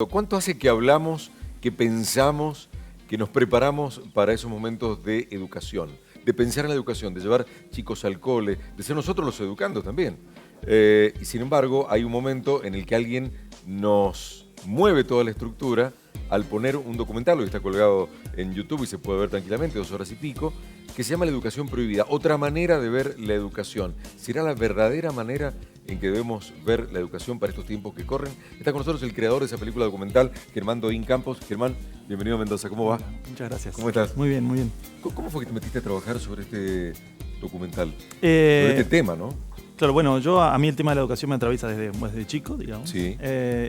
¿Cuánto hace que hablamos, que pensamos, que nos preparamos para esos momentos de educación? De pensar en la educación, de llevar chicos al cole, de ser nosotros los educandos también. Y sin embargo, hay un momento en el que alguien nos mueve toda la estructura al poner un documental, que está colgado en YouTube y se puede ver tranquilamente, 2 horas y pico, que se llama La educación prohibida. Otra manera de ver la educación. ¿Será la verdadera manera en que debemos ver la educación para estos tiempos que corren? Está con nosotros el creador de esa película documental, Germán Doín Campos. Germán, bienvenido a Mendoza. ¿Cómo va? Muchas gracias. ¿Cómo estás? Muy bien, muy bien. ¿Cómo fue que te metiste a trabajar sobre este documental? Sobre este tema, ¿no? Claro, bueno, a mí el tema de la educación me atraviesa desde chico, digamos. Sí.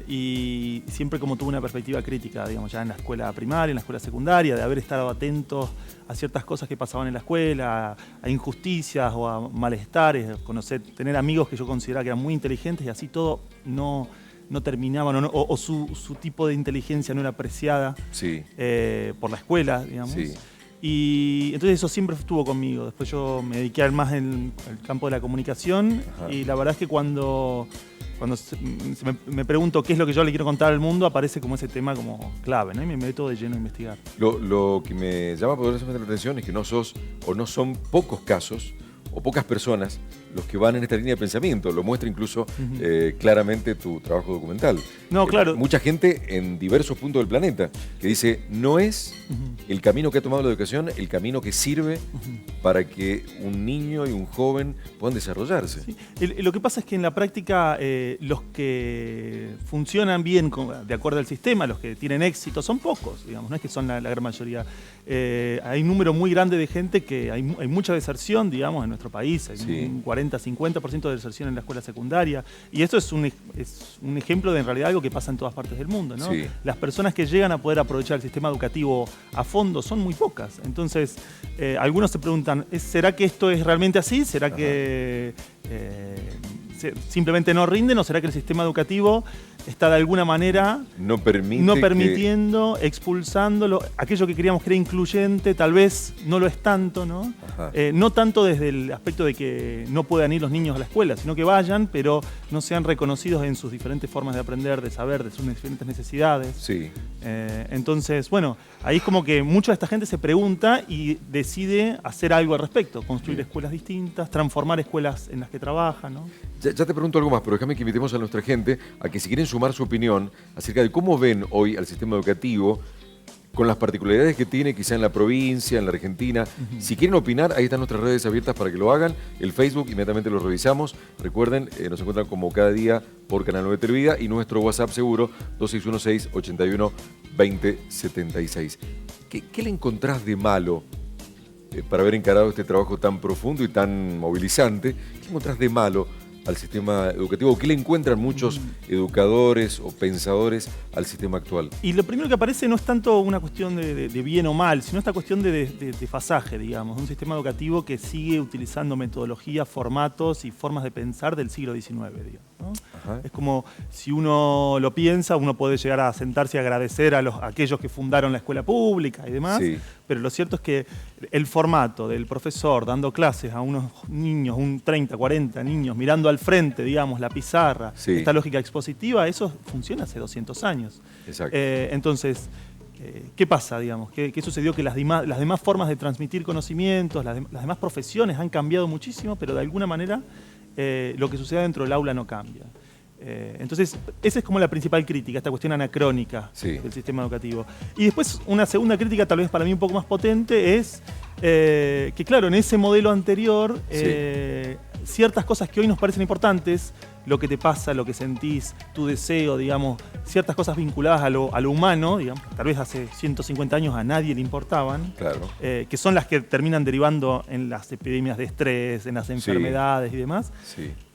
Y siempre como tuve una perspectiva crítica, digamos, ya en la escuela primaria, en la escuela secundaria, de haber estado atento a ciertas cosas que pasaban en la escuela, a injusticias o a malestares, tener amigos que yo consideraba que eran muy inteligentes y así todo no terminaban o su tipo de inteligencia no era apreciada Sí. por la escuela, digamos. Sí. Y entonces eso siempre estuvo conmigo. Después yo me dediqué más en el campo de la comunicación. Ajá. Y la verdad es que cuando me pregunto qué es lo que yo le quiero contar al mundo, aparece como ese tema como clave, ¿no? Y me meto de lleno a investigar. Lo que me llama poderosamente la atención es que no son pocos casos o pocas personas los que van en esta línea de pensamiento. Lo muestra incluso claramente tu trabajo documental. No, claro. Mucha gente en diversos puntos del planeta que dice, no es el camino que ha tomado la educación el camino que sirve para que un niño y un joven puedan desarrollarse. Sí. Lo que pasa es que en la práctica los que funcionan bien de acuerdo al sistema, los que tienen éxito, son pocos, digamos, no es que son la gran mayoría. Hay un número muy grande de gente que hay mucha deserción, digamos, en nuestro país. Hay un 40-50% de deserción en la escuela secundaria. Y esto es un ejemplo de en realidad algo que pasa en todas partes del mundo, ¿no? Sí. Las personas que llegan a poder aprovechar el sistema educativo a fondo son muy pocas. Entonces, algunos se preguntan, ¿será que esto es realmente así? ¿Será que simplemente no rinden? ¿O será que el sistema educativo está de alguna manera no permitiendo, expulsándolo? Aquello que queríamos que era incluyente, tal vez no lo es tanto, ¿no? No tanto desde el aspecto de que no puedan ir los niños a la escuela, sino que vayan, pero no sean reconocidos en sus diferentes formas de aprender, de saber, de sus diferentes necesidades. Sí. Entonces, bueno, ahí es como que mucha de esta gente se pregunta y decide hacer algo al respecto, construir escuelas distintas, transformar escuelas en las que trabajan, ¿no? Ya te pregunto algo más, pero déjame que invitemos a nuestra gente a que si quieren sumar su opinión acerca de cómo ven hoy al sistema educativo, con las particularidades que tiene quizá en la provincia, en la Argentina. Si quieren opinar, ahí están nuestras redes abiertas para que lo hagan. El Facebook, inmediatamente lo revisamos. Recuerden, nos encuentran como cada día por Canal 9 Televida y nuestro WhatsApp seguro, 2616-81-2076. ¿Qué le encontrás de malo para haber encarado este trabajo tan profundo y tan movilizante? ¿Qué encontrás de malo al sistema educativo? ¿Qué le encuentran muchos educadores o pensadores al sistema actual? Y lo primero que aparece no es tanto una cuestión de bien o mal, sino esta cuestión de desfasaje, digamos, un sistema educativo que sigue utilizando metodologías, formatos y formas de pensar del siglo XIX, digamos, ¿no? Es como, si uno lo piensa, uno puede llegar a sentarse y agradecer a aquellos que fundaron la escuela pública y demás, pero lo cierto es que el formato del profesor dando clases a unos niños, 30, 40 niños, mirando al frente, digamos, la pizarra, esta lógica expositiva, eso funciona hace 200 años. Exacto. Entonces, ¿qué pasa, digamos? ¿Qué sucedió? Que las demás formas de transmitir conocimientos, las demás profesiones han cambiado muchísimo, pero de alguna manera lo que sucede dentro del aula no cambia. Entonces, esa es como la principal crítica, esta cuestión anacrónica del sistema educativo. Y después, una segunda crítica, tal vez para mí un poco más potente, es que, claro, en ese modelo anterior, ciertas cosas que hoy nos parecen importantes, lo que te pasa, lo que sentís, tu deseo, digamos, ciertas cosas vinculadas a lo humano, digamos, tal vez hace 150 años a nadie le importaban, que son las que terminan derivando en las epidemias de estrés, en las enfermedades y demás.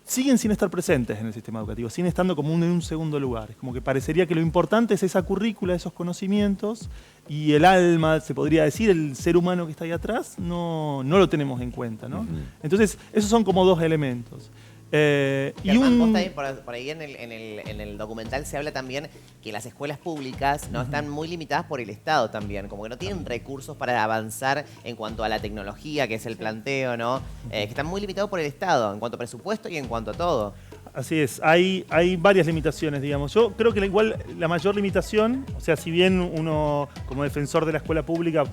Siguen sin estar presentes en el sistema educativo, siguen estando como en un segundo lugar. Es como que parecería que lo importante es esa currícula, esos conocimientos, y el alma, se podría decir, el ser humano que está ahí atrás, no lo tenemos en cuenta, ¿no? Entonces, esos son como dos elementos. Vos también por ahí en el documental se habla también que las escuelas públicas no están muy limitadas por el Estado también, como que no tienen recursos para avanzar en cuanto a la tecnología, que es el planteo, ¿no? Que están muy limitados por el Estado, en cuanto a presupuesto y en cuanto a todo. Así es, hay varias limitaciones, digamos. Yo creo que igual la mayor limitación, o sea, si bien uno como defensor de la escuela pública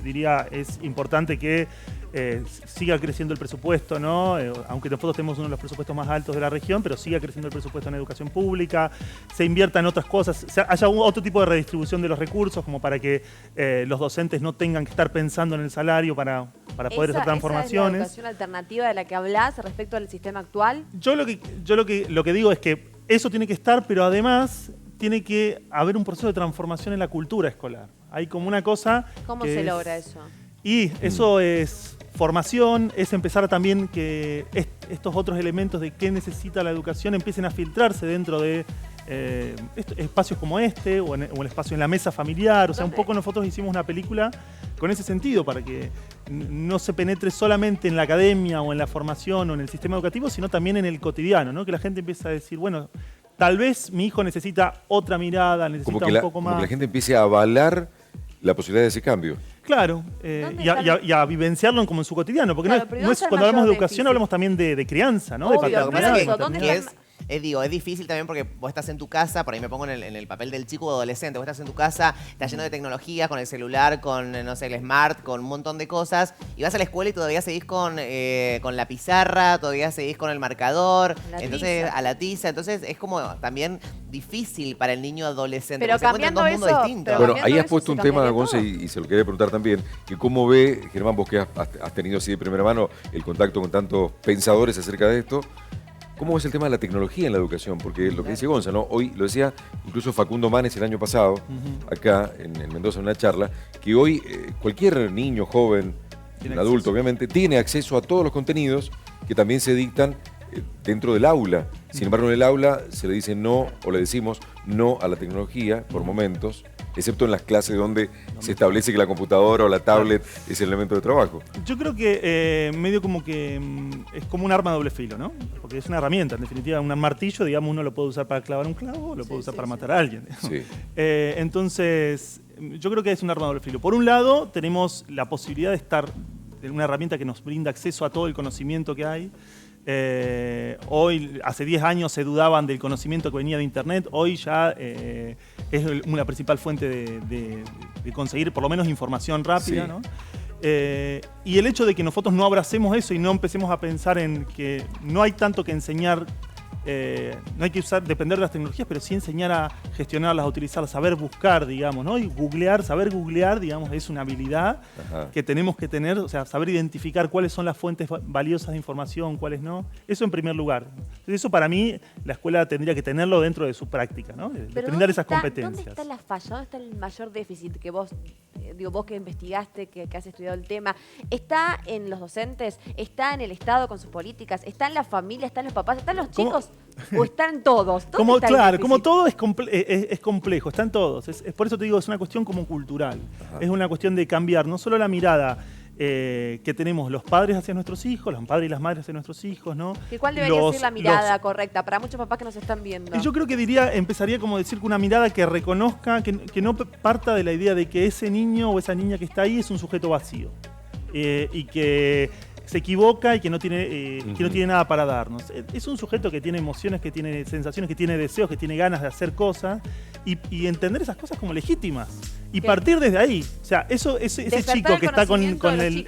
diría es importante que siga creciendo el presupuesto, ¿no? Aunque nosotros tenemos uno de los presupuestos más altos de la región, pero siga creciendo el presupuesto en educación pública, se invierta en otras cosas, haya otro tipo de redistribución de los recursos, como para que los docentes no tengan que estar pensando en el salario para poder hacer transformaciones. ¿Esa es la educación alternativa de la que hablás respecto al sistema actual? Yo lo que digo es que eso tiene que estar, pero además tiene que haber un proceso de transformación en la cultura escolar. Hay como una cosa... ¿Cómo se logra eso? Y eso es formación, es empezar también que estos otros elementos de qué necesita la educación empiecen a filtrarse dentro de espacios como este o el espacio en la mesa familiar. O sea, un poco nosotros hicimos una película con ese sentido, para que no se penetre solamente en la academia o en la formación o en el sistema educativo, sino también en el cotidiano, ¿no? Que la gente empiece a decir, bueno, tal vez mi hijo necesita otra mirada, necesita un poco más. Como que la gente empiece a avalar la posibilidad de ese cambio. Claro, y a vivenciarlo como en su cotidiano, porque claro, no es cuando hablamos de educación hablamos también de crianza, ¿no? Obvio, de paternidad. ¿dónde está? Es difícil también porque vos estás en tu casa, por ahí me pongo en el papel del chico o adolescente, vos estás en tu casa, estás lleno de tecnología, con el celular, con, no sé, el smart, con un montón de cosas, y vas a la escuela y todavía seguís con la pizarra, todavía seguís con el marcador, a la tiza, entonces es como también difícil para el niño adolescente, pero porque se encuentra en dos mundos distintos. Bueno, ahí has puesto un tema, Gonza, y se lo quería preguntar también, que cómo ve, Germán, vos que has tenido así de primera mano el contacto con tantos pensadores acerca de esto, ¿cómo ves el tema de la tecnología en la educación? Porque lo que dice Gonza, ¿no? Hoy lo decía incluso Facundo Manes el año pasado, acá en Mendoza en una charla, que hoy cualquier niño, joven, adulto obviamente, tiene acceso a todos los contenidos que también se dictan dentro del aula. Sin embargo, en el aula se le dice no, o le decimos no a la tecnología por momentos, excepto en las clases donde se establece que la computadora o la tablet es el elemento de trabajo. Yo creo que medio como que es como un arma de doble filo, ¿no? Porque es una herramienta, en definitiva, un martillo, digamos, uno lo puede usar para clavar un clavo o lo puede usar para matar a alguien. Sí. Entonces, yo creo que es un arma de doble filo. Por un lado, tenemos la posibilidad de estar en una herramienta que nos brinda acceso a todo el conocimiento que hay. Hoy, hace 10 años se dudaban del conocimiento que venía de Internet, hoy ya es una principal fuente de conseguir por lo menos información rápida, sí. ¿no? Y el hecho de que nosotros no abracemos eso y no empecemos a pensar en que no hay tanto que enseñar, no hay que depender de las tecnologías, pero sí enseñar a gestionarlas, a utilizarlas, saber buscar, digamos, ¿no? Y saber googlear, digamos, es una habilidad que tenemos que tener, o sea, saber identificar cuáles son las fuentes valiosas de información, cuáles no. Eso en primer lugar. Entonces, eso para mí la escuela tendría que tenerlo dentro de su práctica, ¿no? De brindar esas competencias. ¿Dónde está la falla? ¿Dónde está el mayor déficit que vos, vos que investigaste, que has estudiado el tema? ¿Está en los docentes? ¿Está en el Estado con sus políticas? ¿Está en la familia? ¿Está en los papás? ¿Están los chicos? ¿O están todos? Claro, como todo es complejo, están todos. Es por eso te digo, es una cuestión como cultural. Es una cuestión de cambiar no solo la mirada que tenemos los padres hacia nuestros hijos, los padres y las madres hacia nuestros hijos, ¿no? ¿Cuál debería ser la mirada correcta para muchos papás que nos están viendo? Y yo creo que empezaría como decir que una mirada que reconozca, que no parta de la idea de que ese niño o esa niña que está ahí es un sujeto vacío. Y que se equivoca y que no tiene nada para darnos. Es un sujeto que tiene emociones, que tiene sensaciones, que tiene deseos, que tiene ganas de hacer cosas y entender esas cosas como legítimas. Y partir desde ahí. O sea, ese chico que está con el...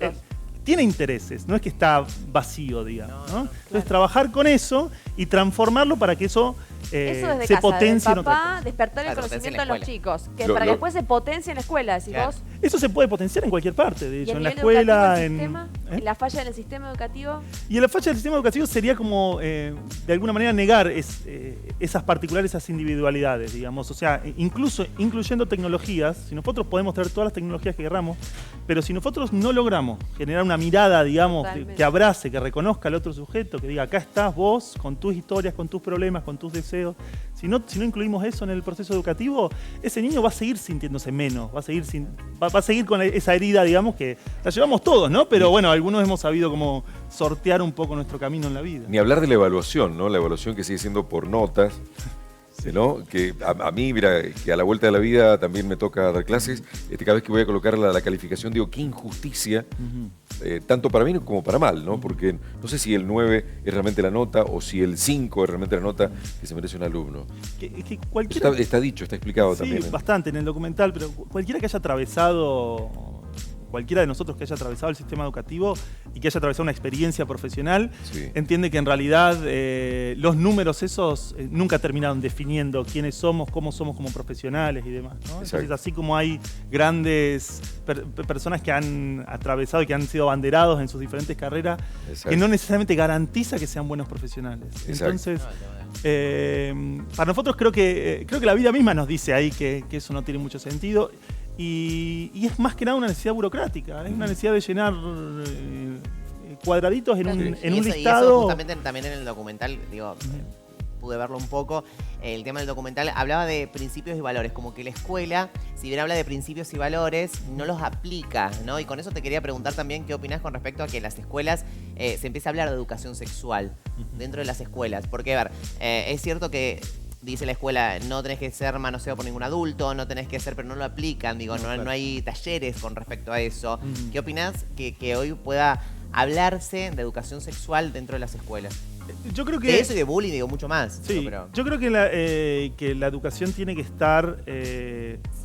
tiene intereses, no es que está vacío, digamos. ¿no? Entonces, trabajar con eso y transformarlo para que eso se potencie en otra cosa. Despertar el conocimiento de los chicos, para que después se potencie en la escuela, decís vos. Eso se puede potenciar en cualquier parte, de hecho, en la escuela, en la falla del sistema educativo. Y la falla del sistema educativo sería como, de alguna manera, negar esas particulares, esas individualidades, digamos. O sea, incluso incluyendo tecnologías, si nosotros podemos traer todas las tecnologías que querramos, pero si nosotros no logramos generar una mirada, digamos, que abrace, que reconozca al otro sujeto, que diga, acá estás vos, con tus historias, con tus problemas, con tus deseos. Si no incluimos eso en el proceso educativo, ese niño va a seguir sintiéndose menos, va a seguir con esa herida, digamos, que la llevamos todos, ¿no? Pero bueno, algunos hemos sabido como sortear un poco nuestro camino en la vida. Ni hablar de la evaluación, ¿no? La evaluación que sigue siendo por notas, ¿no? Que a mí, mira, que a la vuelta de la vida también me toca dar clases. Cada vez que voy a colocar la calificación digo, qué injusticia tanto para bien como para mal, ¿no? Porque no sé si el 9 es realmente la nota o si el 5 es realmente la nota que se merece un alumno. Que cualquiera... Está dicho, está explicado sí, también. Bastante en el documental, pero cualquiera que haya atravesado... Cualquiera de nosotros que haya atravesado el sistema educativo y que haya atravesado una experiencia profesional, Sí. entiende que en realidad los números esos nunca terminaron definiendo quiénes somos como profesionales y demás, ¿no? Entonces, así como hay grandes personas que han atravesado y que han sido abanderados en sus diferentes carreras, que no necesariamente garantiza que sean buenos profesionales. Entonces, para nosotros creo que la vida misma nos dice ahí que eso no tiene mucho sentido. Y es más que nada una necesidad burocrática, es una necesidad de llenar cuadraditos en un listado. Y eso justamente también en el documental, digo, pude verlo un poco, el tema del documental hablaba de principios y valores, como que la escuela, si bien habla de principios y valores, no los aplica, ¿no? Y con eso te quería preguntar también qué opinás con respecto a que en las escuelas se empieza a hablar de educación sexual dentro de las escuelas. Porque, a ver, es cierto que dice la escuela, no tenés que ser manoseado por ningún adulto, no tenés que ser, pero no lo aplican, digo, no hay talleres con respecto a eso. ¿Qué opinás que hoy pueda hablarse de educación sexual dentro de las escuelas? Yo creo que... De eso y de bullying, digo, mucho más. Sí, digo, pero... yo creo que la educación tiene que estar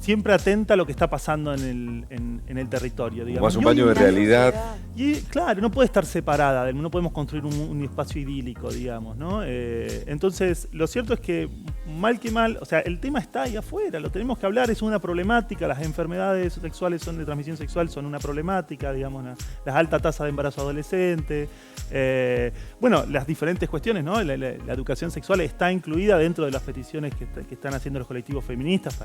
siempre atenta a lo que está pasando en el territorio, digamos. Más un baño de realidad. Y claro, no puede estar separada, no podemos construir un espacio idílico, digamos, ¿no? Entonces, lo cierto es que, mal que mal, o sea, el tema está ahí afuera, lo tenemos que hablar, es una problemática, las enfermedades sexuales de transmisión sexual son una problemática, digamos, las altas tasas de embarazo adolescente, bueno, las diferentes cuestiones, ¿no? La educación sexual está incluida dentro de las peticiones que están haciendo los colectivos feministas,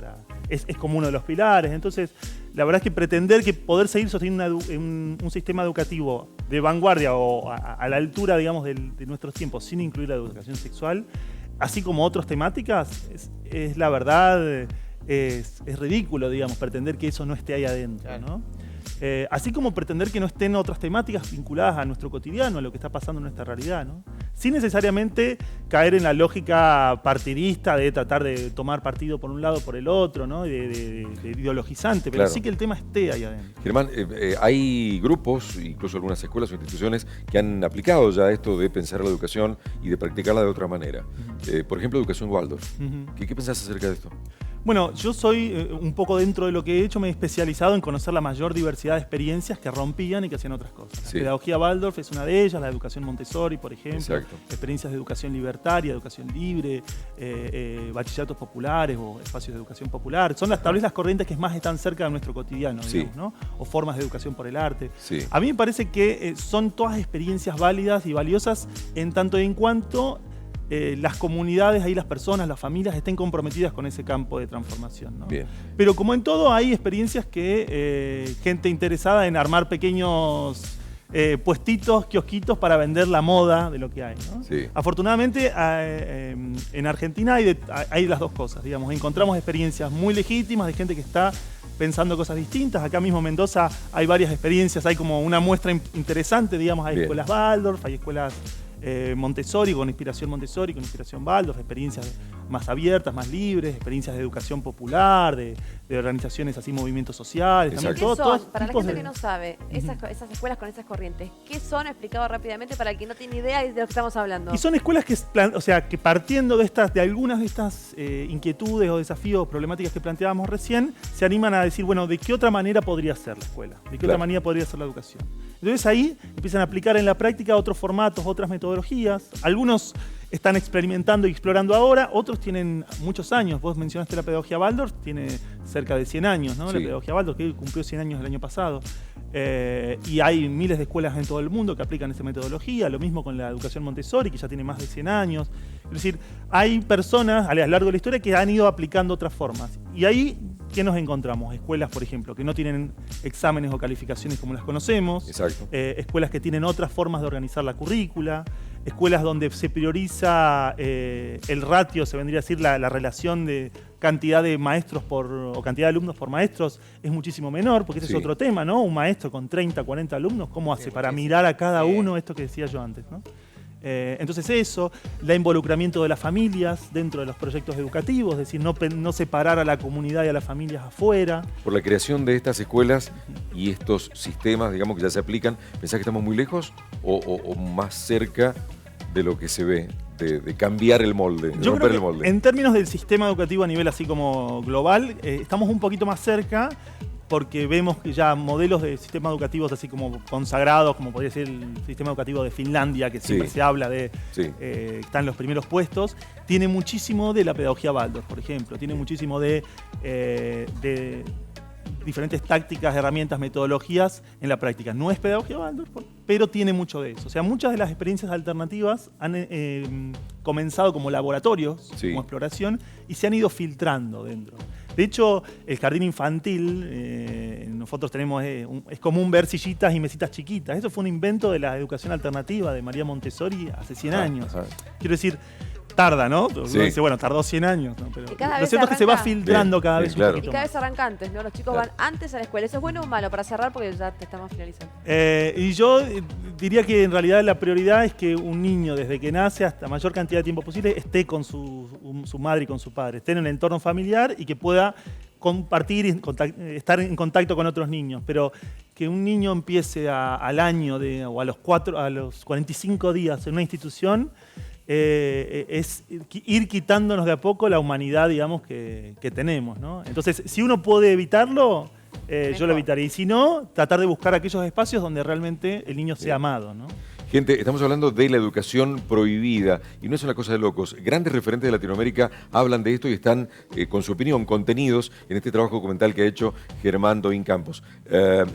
es como uno de los pilares. Entonces, la verdad es que pretender que poder seguir sosteniendo un sistema educativo de vanguardia o a la altura, digamos, de nuestros tiempos sin incluir la educación sexual, así como otras temáticas, es la verdad, es ridículo, digamos, pretender que eso no esté ahí adentro, ¿no? Así como pretender que no estén otras temáticas vinculadas a nuestro cotidiano, a lo que está pasando en nuestra realidad, ¿no? Sin necesariamente caer en la lógica partidista de tratar de tomar partido por un lado o por el otro, ¿no? De ideologizante, pero sí que el tema esté ahí adentro. Germán, hay grupos, incluso algunas escuelas o instituciones, que han aplicado ya esto de pensar la educación y de practicarla de otra manera. Por ejemplo, educación Waldorf. ¿Qué pensás acerca de esto? Bueno, yo soy un poco dentro de lo que he hecho, me he especializado en conocer la mayor diversidad de experiencias que rompían y que hacían otras cosas. La pedagogía Waldorf es una de ellas, la educación Montessori, por ejemplo, experiencias de educación libertaria, educación libre, bachilleratos populares o espacios de educación popular. Son tal vez las corrientes que más están cerca de nuestro cotidiano, digamos, ¿no? O formas de educación por el arte. A mí me parece que son todas experiencias válidas y valiosas en tanto y en cuanto las comunidades, ahí las personas, las familias estén comprometidas con ese campo de transformación, ¿no? Pero como en todo hay experiencias que gente interesada en armar pequeños puestitos, kiosquitos para vender la moda de lo que hay, ¿no? Afortunadamente en Argentina hay las dos cosas, digamos, encontramos experiencias muy legítimas de gente que está pensando cosas distintas. Acá mismo en Mendoza hay varias experiencias, hay como una muestra interesante, digamos, hay escuelas Waldorf, hay escuelas Montessori, con inspiración Waldorf, experiencias más abiertas, más libres, experiencias de educación popular, de organizaciones así, movimientos sociales. ¿Qué son? Para la gente que no sabe, esas escuelas con esas corrientes, ¿qué son? Explicado rápidamente para el que no tiene idea de lo que estamos hablando. Y son escuelas que partiendo de algunas de estas inquietudes o desafíos, problemáticas que planteábamos recién, se animan a decir, bueno, ¿de qué otra manera podría ser la escuela? ¿De qué otra manera podría ser la educación? Entonces ahí empiezan a aplicar en la práctica otros formatos, otras metodologías. Algunos están experimentando y explorando ahora, otros tienen muchos años. Vos mencionaste la pedagogía Waldorf, tiene cerca de 100 años, ¿no? La pedagogía Waldorf, que cumplió 100 años el año pasado. Y hay miles de escuelas en todo el mundo que aplican esa metodología, lo mismo con la educación Montessori, que ya tiene más de 100 años. Es decir, hay personas a lo largo de la historia que han ido aplicando otras formas. Y ahí, ¿qué nos encontramos? Escuelas, por ejemplo, que no tienen exámenes o calificaciones como las conocemos. Escuelas que tienen otras formas de organizar la currícula. Escuelas donde se prioriza el ratio, se vendría a decir la relación de cantidad de maestros o cantidad de alumnos por maestros es muchísimo menor, porque ese es otro tema, ¿no? Un maestro con 30, 40 alumnos, ¿cómo hace para mirar a cada uno esto que decía yo antes, ¿no? Entonces eso, el involucramiento de las familias dentro de los proyectos educativos, es decir, no separar a la comunidad y a las familias afuera. Por la creación de estas escuelas y estos sistemas, digamos, que ya se aplican, ¿pensás que estamos muy lejos o más cerca de lo que se ve, de cambiar el molde, de Yo romper creo el que molde? en términos del sistema educativo a nivel así como global, estamos un poquito más cerca porque vemos que ya modelos de sistemas educativos así como consagrados, como podría ser el sistema educativo de Finlandia, que siempre Sí. se habla de, Sí. está en los primeros puestos, tiene muchísimo de la pedagogía Waldorf, por ejemplo, tiene muchísimo de diferentes tácticas, herramientas, metodologías en la práctica. No es pedagogía Waldorf, pero tiene mucho de eso. O sea, muchas de las experiencias alternativas han comenzado como laboratorios, Sí. como exploración, y se han ido filtrando dentro. De hecho, el jardín infantil, nosotros tenemos, es común ver sillitas y mesitas chiquitas. Eso fue un invento de la educación alternativa de María Montessori hace 100 años. Ajá. Quiero decir, tarda, ¿no? Uno Sí. dice, bueno, tardó 100 años, ¿no? Pero Y cada lo vez cierto es que se va arranca- filtrando Sí, cada sí, vez claro. un Y poquito cada más. vez arranca antes, ¿no? Los chicos Claro. van antes a la escuela. ¿Eso es bueno o malo? Para cerrar, porque ya te estamos finalizando. Y yo diría que en realidad la prioridad es que un niño desde que nace hasta mayor cantidad de tiempo posible esté con su madre y con su padre, esté en el entorno familiar y que pueda compartir y estar en contacto con otros niños. Pero que un niño empiece al año o a los 45 días en una institución es ir quitándonos de a poco la humanidad, digamos, que tenemos, ¿no? Entonces, si uno puede evitarlo, yo Mejor. lo evitaría. Y si no, tratar de buscar aquellos espacios donde realmente el niño sea amado, ¿no? Gente, estamos hablando de la educación prohibida y no es una cosa de locos. Grandes referentes de Latinoamérica hablan de esto y están, con su opinión, contenidos en este trabajo documental que ha hecho Germán Doín Campos.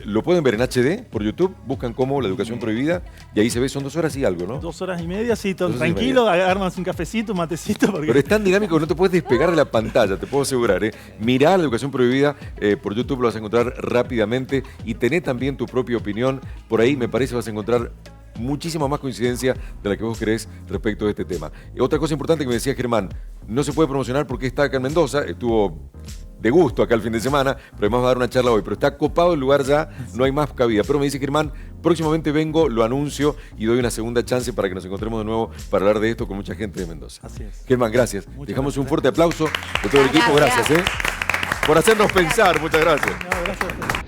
Lo pueden ver en HD por YouTube, buscan como la educación prohibida y ahí se ve, son 2 horas y algo, ¿no? 2 horas y media, sí, todo 2 horas y tranquilo, armas un cafecito, un matecito. Porque... Pero es tan dinámico que no te puedes despegar de la pantalla, te puedo asegurar. Mirá la educación prohibida por YouTube, lo vas a encontrar rápidamente y tené también tu propia opinión. Por ahí me parece vas a encontrar muchísima más coincidencia de la que vos creés respecto de este tema. Otra cosa importante que me decía Germán, no se puede promocionar porque está acá en Mendoza, estuvo de gusto acá el fin de semana, pero además va a dar una charla hoy, pero está copado el lugar ya, no hay más cabida. Pero me dice Germán, próximamente vengo, lo anuncio y doy una segunda chance para que nos encontremos de nuevo para hablar de esto con mucha gente de Mendoza. Así es. Germán, gracias. Muchas Dejamos gracias. un fuerte aplauso de todo el equipo, Gracias. gracias, por hacernos pensar, muchas gracias. No, gracias.